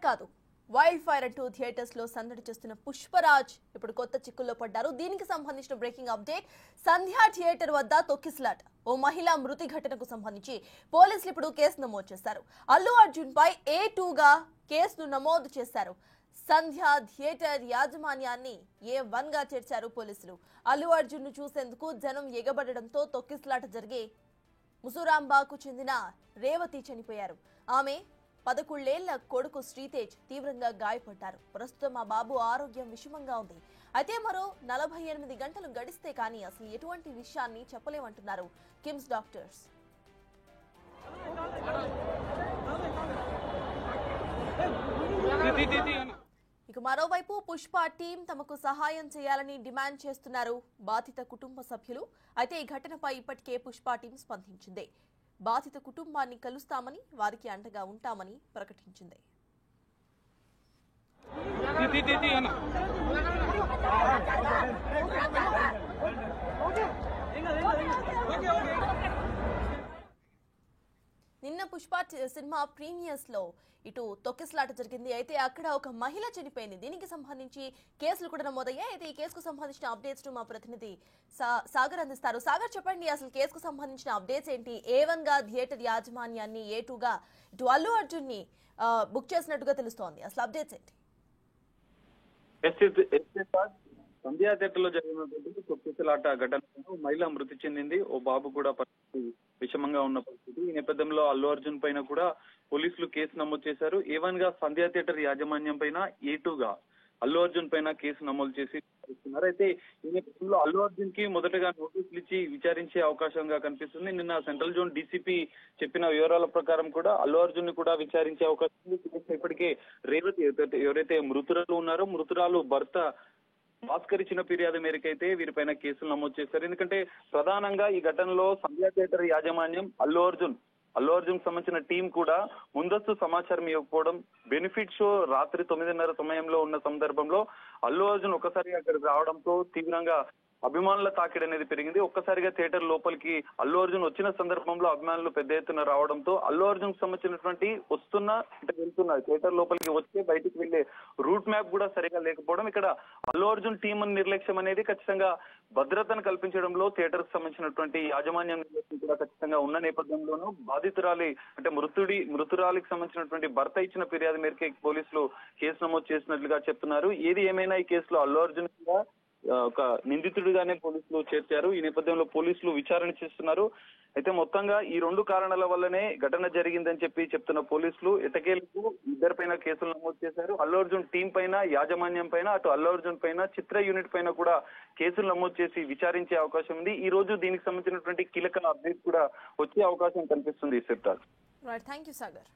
కాదు, wild fire అంటూ theatres లో సందడి చేస్తున్న పుష్పరాజ్ ఇప్పుడు కొత్త చిక్కుల్లో పడ్డారు. దీనికి సంబంధించిన బ్రేకింగ్ అప్డేట్. సంధ్యా థియేటర్ వద్ద తొక్కిసలాట, ఓ మహిళా మృతి ఘటనకు సంబంధించి పోలీసులు ఇప్పుడు కేసు నమోదు చేశారు. అల్లు అర్జున్ పై A2గా కేసును నమోదు చేశారు. సంధ్యా థియేటర్ యాజమాన్యాన్ని A1 గా చేర్చారు పోలీసులు. అల్లు అర్జున్ ను చూసేందుకు జనం ఎగబడడంతో తొక్కిసలాట జరిగి ముసురాంబాకు చెందిన రేవతి చనిపోయారు. ఆమె 11 ఏళ్ల కొడుకు శ్రీతేజ్ తీవ్రంగా గాయపడ్డారు. ప్రస్తుతం ఆ బాబు ఆరోగ్యం విషమంగా ఉంది. అయితే మరో 48 గంటలు గడిస్తే కానీ అసలు ఎటువంటి విషయాన్ని చెప్పలేమంటున్నారు కిమ్స్ డాక్టర్స్. ఇక మరోవైపు పుష్ప టీం తమకు సహాయం చేయాలని డిమాండ్ చేస్తున్నారు బాధిత కుటుంబ సభ్యులు. అయితే ఈ ఘటనపై ఇప్పటికే పుష్ప టీం స్పందించింది. బాధిత కుటుంబాన్ని కలుస్తామని, వారికి అండగా ఉంటామని ప్రకటించింది. నిన్న పుష్ప సినిమా ప్రీమియర్స్ లో ఇటు తొక్కిసలాట జరిగింది. అయితే అక్కడ ఒక మహిళ చనిపోయింది. దీనికి సంబంధించి కేసులు కూడా నమోదయ్యాయి. అయితే ఈ కేసుకు సంబంధించిన అప్డేట్స్ మా ప్రతినిధి సాగర్ అందిస్తారు. సాగర్, చెప్పండి, అసలు కేసుకు సంబంధించిన అప్డేట్స్ ఏంటి? A1 గా థియేటర్ యాజమాన్యాన్ని, A2గా ఇటు అల్లు అర్జున్ ని బుక్ చేసినట్టుగా తెలుస్తోంది. అసలు అప్డేట్స్ ఏంటి? సంధ్యా థియేటర్ లో జరిగినటువంటి తొక్కిసలాట ఘటనలో మహిళ మృతి చెందింది. ఓ బాబు కూడా పరిస్థితి విషమంగా ఉన్న పరిస్థితి. ఈ నేపథ్యంలో అల్లు అర్జున్ పైన కూడా పోలీసులు కేసు నమోదు చేశారు. A1 గా సంధ్యా థియేటర్ యాజమాన్యం పైన, A2గా అల్లు అర్జున్ పైన కేసు నమోదు చేసి విచారిస్తున్నారు. అయితే ఈ నేపథ్యంలో అల్లు అర్జున్ కి మొదటగా నోటీసులు ఇచ్చి విచారించే అవకాశంగా కనిపిస్తుంది. నిన్న సెంట్రల్ జోన్ డీసీపీ చెప్పిన వివరాల ప్రకారం కూడా అల్లు అర్జున్ ని కూడా విచారించే అవకాశం ఉంది. ఇప్పటికే రేవతి ఎవరైతే మృతురాలు ఉన్నారో, మృతురాలు భర్త భాస్కర్ ఇచ్చిన ఫిర్యాదు మేరకైతే వీరిపైన కేసులు నమోదు చేశారు. ఎందుకంటే ప్రధానంగా ఈ ఘటనలో సంధ్యా థియేటర్ యాజమాన్యం, అల్లు అర్జున్ సంబంధించిన టీం కూడా ముందస్తు సమాచారం ఇవ్వకపోవడం, బెనిఫిట్ షో రాత్రి 9:30 సమయంలో ఉన్న సందర్భంలో అల్లు అర్జున్ ఒకసారి అక్కడికి రావడంతో తీవ్రంగా అభిమానుల తాకిడి అనేది పెరిగింది. ఒక్కసారిగా థియేటర్ లోపలికి అల్లు అర్జున్ వచ్చిన సందర్భంలో అభిమానులు పెద్ద ఎత్తున రావడంతో అల్లు అర్జున్ సంబంధించినటువంటి వెళ్తున్న థియేటర్ లోపలికి వచ్చే బయటికి వెళ్లే రూట్ మ్యాప్ కూడా సరిగా లేకపోవడం, ఇక్కడ అల్లు అర్జున్ టీం నిర్లక్ష్యం అనేది ఖచ్చితంగా భద్రతను కల్పించడంలో థియేటర్ కి సంబంధించినటువంటి యాజమాన్యం నిర్లక్ష్యం కూడా ఖచ్చితంగా ఉన్న నేపథ్యంలోనూ బాధితురాలి అంటే మృతురాలికి సంబంధించినటువంటి భర్త ఇచ్చిన ఫిర్యాదు మేరకే పోలీసులు కేసు నమోదు చేసినట్లుగా చెప్తున్నారు. ఏది ఏమైనా ఈ కేసులో అల్లు అర్జున్ కూడా ఒక నిందితుడిగానే పోలీసులు చేర్చారు. ఈ నేపథ్యంలో పోలీసులు విచారణ చేస్తున్నారు. అయితే మొత్తంగా ఈ 2 కారణాల వల్లనే ఘటన జరిగిందని చెప్తున్న పోలీసులు ఎటకేలకు ఇద్దరిపైన కేసులు నమోదు చేశారు. అల్లు అర్జున్ టీం పైన, యాజమాన్యం పైన, అటు అల్లు అర్జున్ పైన, చిత్ర యూనిట్ పైన కూడా కేసులు నమోదు చేసి విచారించే అవకాశం ఉంది. ఈ రోజు దీనికి సంబంధించినటువంటి కీలక అప్డేట్ కూడా వచ్చే అవకాశం కనిపిస్తుంది. Right, thank you Sagar.